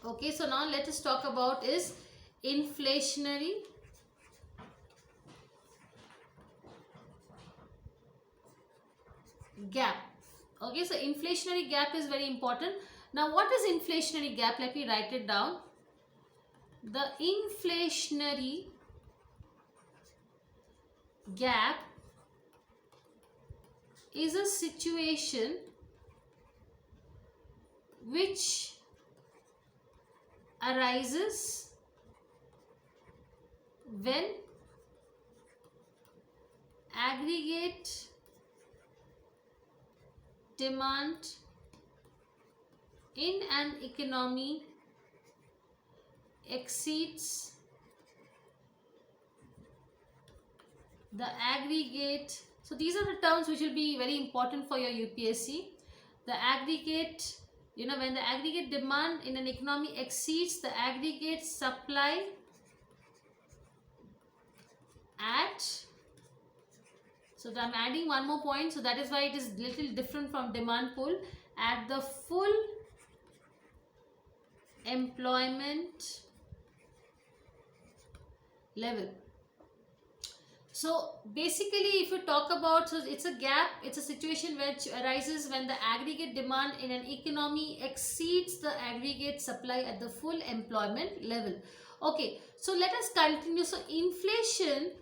Okay, so now let us talk about is inflationary gap. Okay, so inflationary gap is very important. Now what is inflationary gap? Let me write it down. The inflationary gap is a situation which arises when aggregate demand in an economy exceeds the aggregate. So these are the terms which will be very important for your UPSC. The aggregate, when the aggregate demand in an economy exceeds the aggregate supply at, so I'm adding one more point, so that is why it is little different from demand pull, at the full employment level. So basically if you talk about, so it's a gap, it's a situation which arises when the aggregate demand in an economy exceeds the aggregate supply at the full employment level. Okay, so let us continue. So inflation,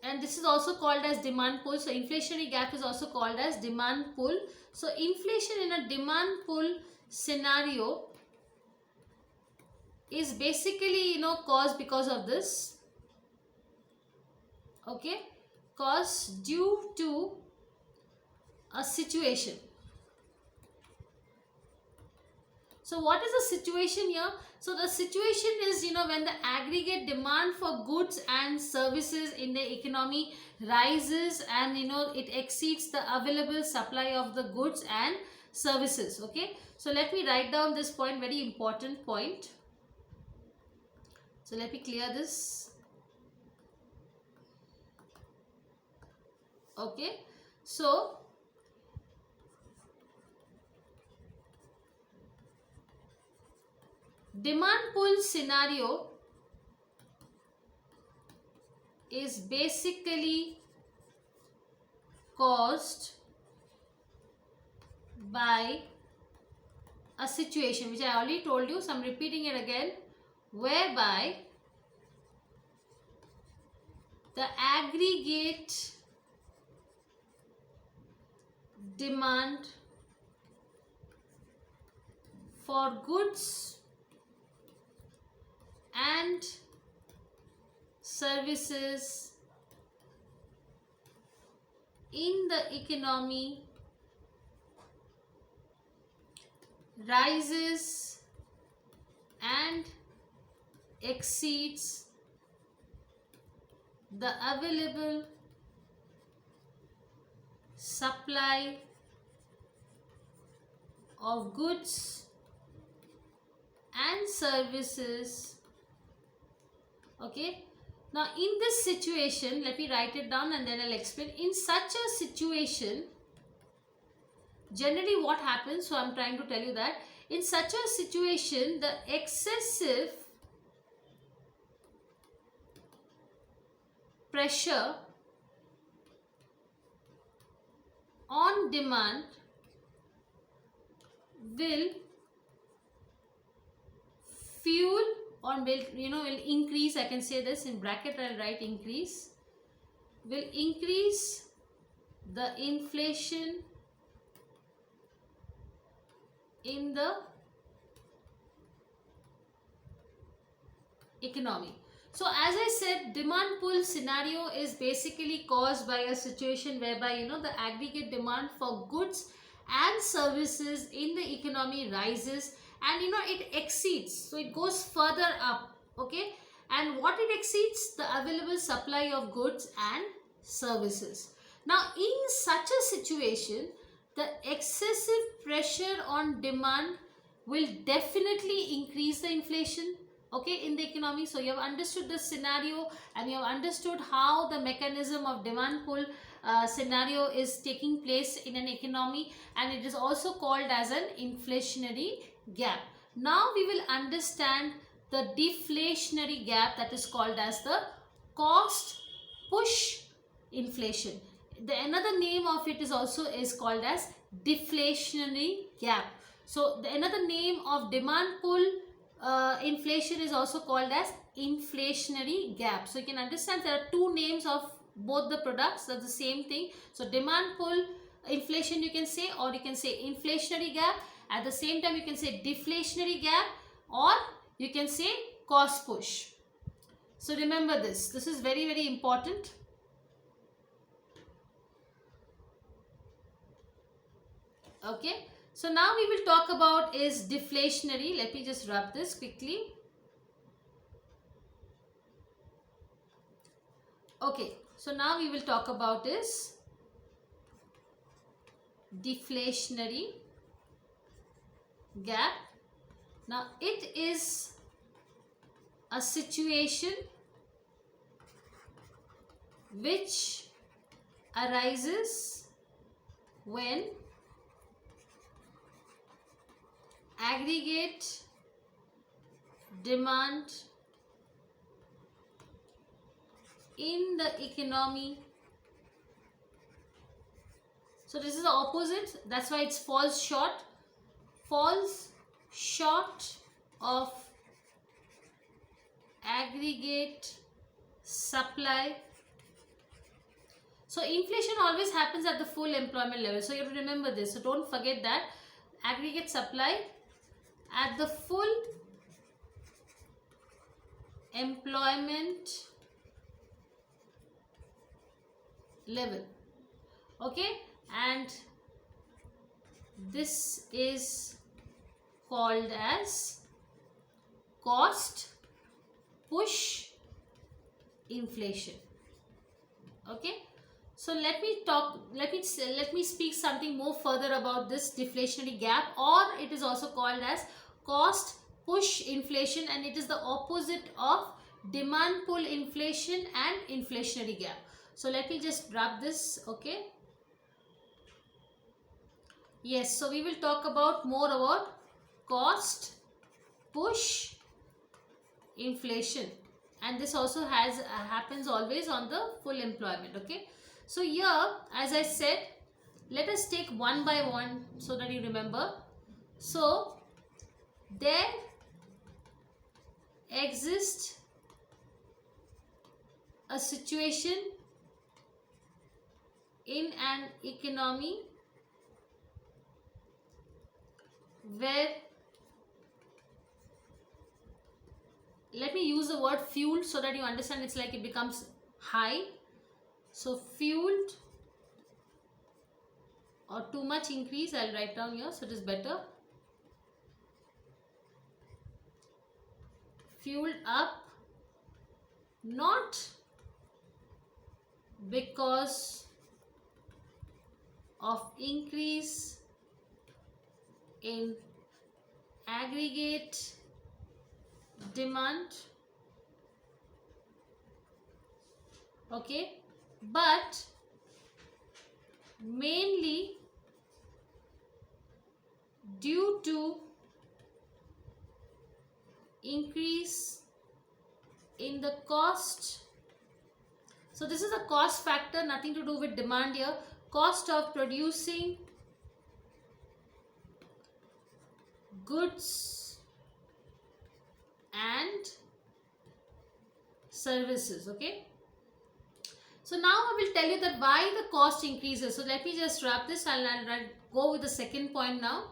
and this is also called as demand pull. So inflationary gap is also called as demand pull. So inflation in a demand pull scenario is basically caused because of this. Okay, caused due to a situation. So what is the situation here? So the situation is, when the aggregate demand for goods and services in the economy rises and, it exceeds the available supply of the goods and services. Okay. So let me write down this point, very important point. So let me clear this. Okay. So demand pull scenario is basically caused by a situation which I already told you, so I'm repeating it again, whereby the aggregate demand for goods and services in the economy rises and exceeds the available supply of goods and services. Okay. Now in this situation, let me write it down and then I'll explain. In such a situation, generally what happens, so I'm trying to tell you that in such a situation, the excessive pressure on demand will fuel or will increase. I can say this in bracket, I'll write increase, will increase the inflation in the economy. So as I said, demand pull scenario is basically caused by a situation whereby the aggregate demand for goods and services in the economy rises and it exceeds, so it goes further up. Okay, and what it exceeds, the available supply of goods and services. Now in such a situation, the excessive pressure on demand will definitely increase the inflation, okay, in the economy. So you have understood the scenario and you have understood how the mechanism of demand pull scenario is taking place in an economy, and it is also called as an inflationary gap. Now we will understand the deflationary gap, that is called as the cost push inflation. The another name of it is also is called as deflationary gap. So the another name of demand pull inflation is also called as inflationary gap. So you can understand there are two names of both the products, that's the same thing. So demand pull inflation you can say, or you can say inflationary gap. At the same time you can say deflationary gap, or you can say cost push. So remember this is very, very important. Okay, so now we will talk about is deflationary. Let me just rub this quickly. Okay, so now we will talk about is deflationary gap. Now it is a situation which arises when aggregate demand in the economy. So this is the opposite, that's why it falls short of aggregate supply. So inflation always happens at the full employment level, so you have to remember this, so don't forget that. Aggregate supply at the full employment level. Okay, and this is called as cost push inflation. Okay, so let me speak something more further about this deflationary gap, or it is also called as cost push inflation, and it is the opposite of demand pull inflation and inflationary gap. So let me just rub this. Okay, yes, so we will talk about more about cost push inflation, and this also happens always on the full employment. Okay, so here, as I said, let us take one by one so that you remember. So there exists a situation in an economy where, let me use the word fueled so that you understand, it's like it becomes high. So fueled or too much increase, I'll write down here so it is better. Fueled up, not because of increase in aggregate demand, okay, but mainly due to increase in the cost. So this is a cost factor, nothing to do with demand here. Cost of producing goods and services. Okay, so now I will tell you that why the cost increases. So let me just wrap this. I'll go with the second point now.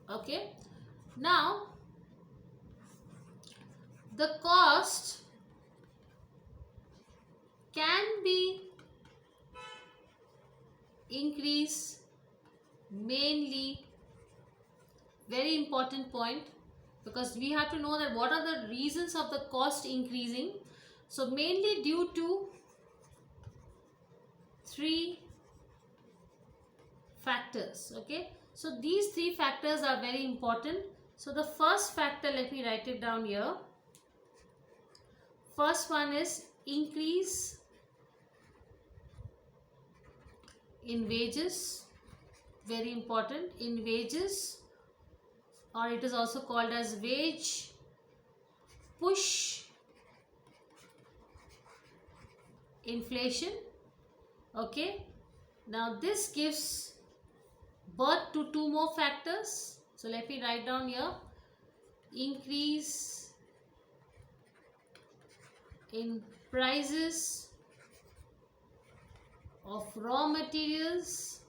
Okay, now the cost can be increased mainly, very important point, because we have to know that what are the reasons of the cost increasing. So mainly due to three factors. Okay, So these three factors are very important. So the first factor, let me write it down here. First one is increase in wages, very important, in wages, or it is also called as wage push inflation. Okay, now this gives birth to two more factors. So let me write down here, increase in prices of raw materials.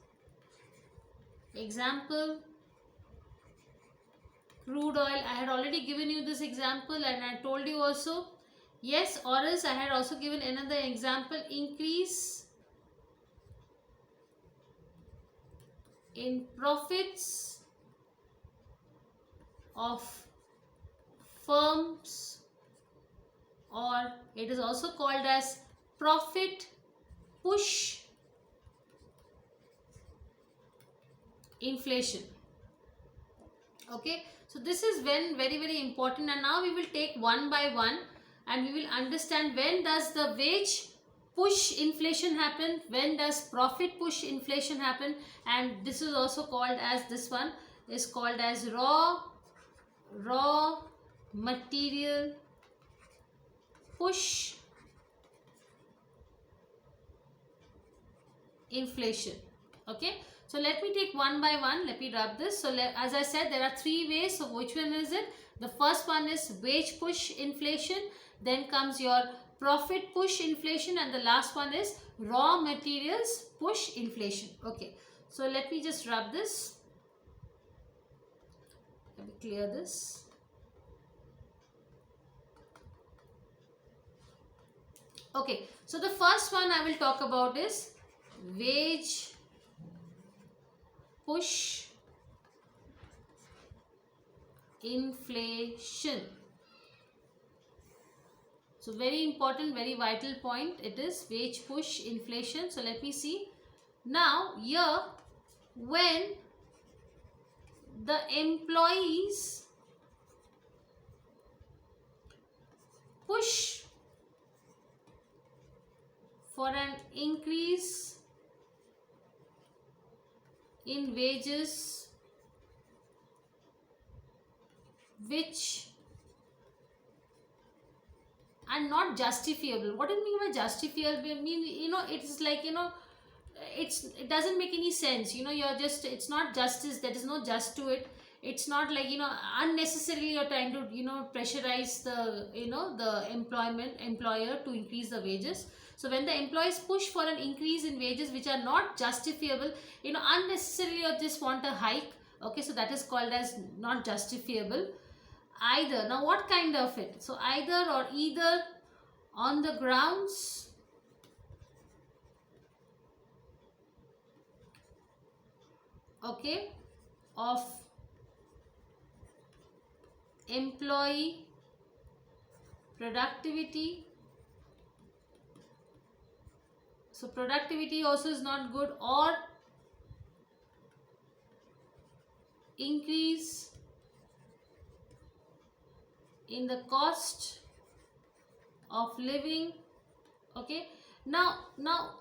Example, crude oil. I had already given you this example and I told you also, yes, or else I had also given another example, increase in profits of firms, or it is also called as profit push inflation. Okay, so this is when very important, and now we will take one by one and we will understand when does the wage push inflation happen, when does profit push inflation happen, and this is also called as, this one is called as raw material push inflation. Okay, so let me take one by one, let me rub this. So as I said, there are three ways. So which one is it? The first one is wage push inflation, then comes your profit push inflation, and the last one is raw materials push inflation. Okay, so let me just rub this, let me clear this. Okay, so the first one I will talk about is wage push inflation. So very important, very vital point, it is wage push inflation. So let me see. Now here, when the employees push for an increase in wages which are not justifiable. What do you mean by justifiable? I mean, it's like, it doesn't make any sense. You're just, it's not justice, there is no just to it. It's not like, unnecessarily you're trying to, pressurize the, the employer to increase the wages. So when the employees push for an increase in wages which are not justifiable, unnecessarily you just want a hike. Okay, so that is called as not justifiable. Either, now what kind of it? So either or either on the grounds okay of employee productivity. So productivity also is not good, or increase in the cost of living. Okay, now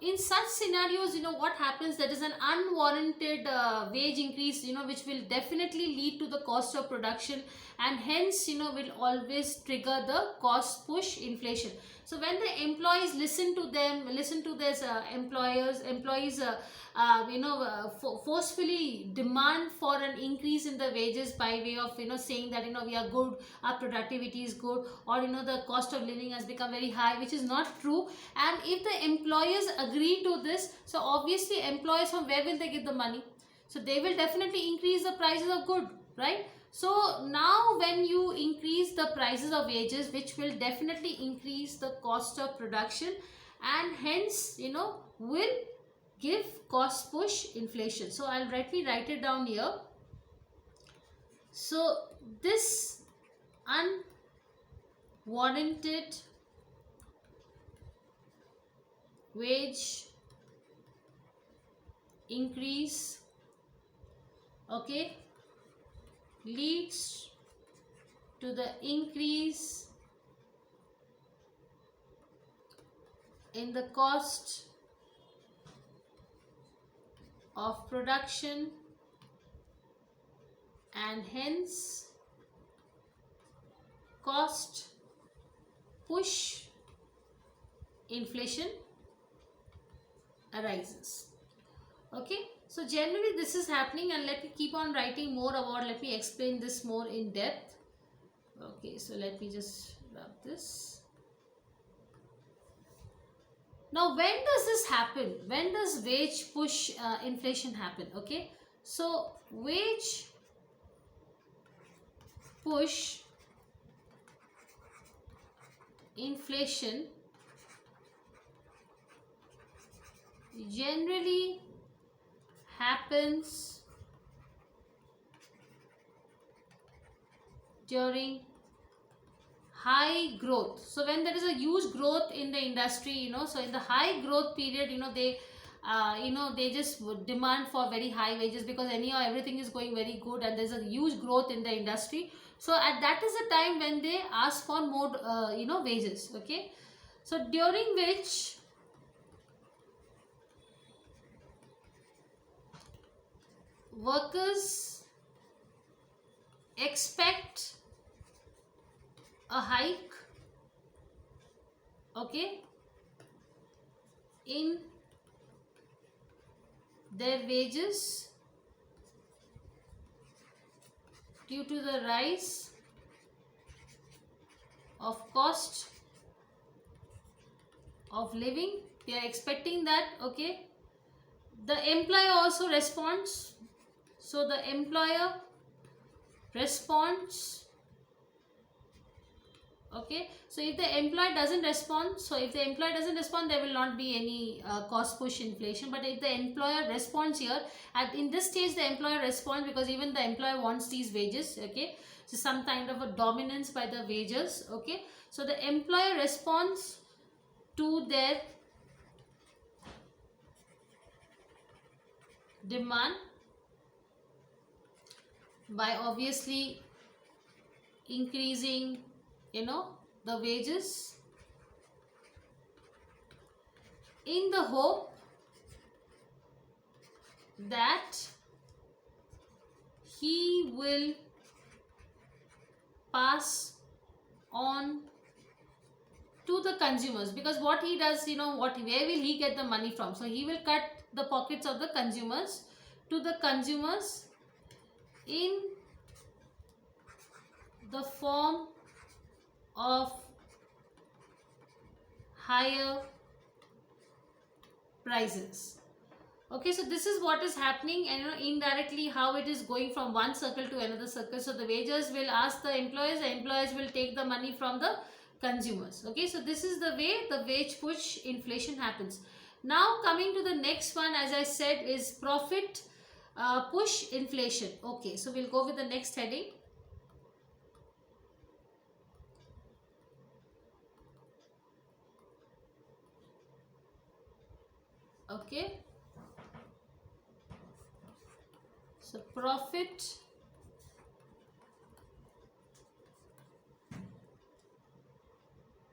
in such scenarios, what happens, that is an unwarranted wage increase, which will definitely lead to the cost of production, and hence will always trigger the cost push inflation. So when the employees listen to their employees forcefully demand for an increase in the wages by way of saying that we are good, our productivity is good, or the cost of living has become very high, which is not true. And if the employers agree to this, so obviously employers, from where will they get the money? So they will definitely increase the prices of good, right? So now when you increase the prices of wages, which will definitely increase the cost of production, and hence will give cost push inflation. So I'll write it down here. So this unwarranted wage increase, okay, leads to the increase in the cost of production and hence cost push inflation arises. Okay, so generally this is happening, and let me keep on writing more about, let me explain this more in depth. Okay, so let me just rub this. Now when does this happen? When does wage push inflation happen? Okay, so wage push inflation generally happens during high growth. So when there is a huge growth in the industry, so in the high growth period, they just would demand for very high wages, because anyhow everything is going very good and there's a huge growth in the industry. So at that is the time when they ask for more wages. Okay, so during which workers expect a hike, okay, in their wages due to the rise of cost of living. They are expecting that. Okay, the employer also responds. So the employer responds. Okay, so if the employer doesn't respond, there will not be any cost push inflation. But if the employer responds here, in this stage the employer responds, because even the employer wants these wages. Okay, so some kind of a dominance by the wages. Okay, so the employer responds to their demand by obviously increasing the wages, in the hope that he will pass on to the consumers. Because what he does, where will he get the money from? So he will cut the pockets of the consumers to the consumers in the form of higher prices. Okay, so this is what is happening, and indirectly how it is going from one circle to another circle. So the wages will ask the employers will take the money from the consumers. Okay, so this is the way the wage push inflation happens. Now coming to the next one, as I said, is profit push inflation. Okay, so we'll go with the next heading. Okay, so profit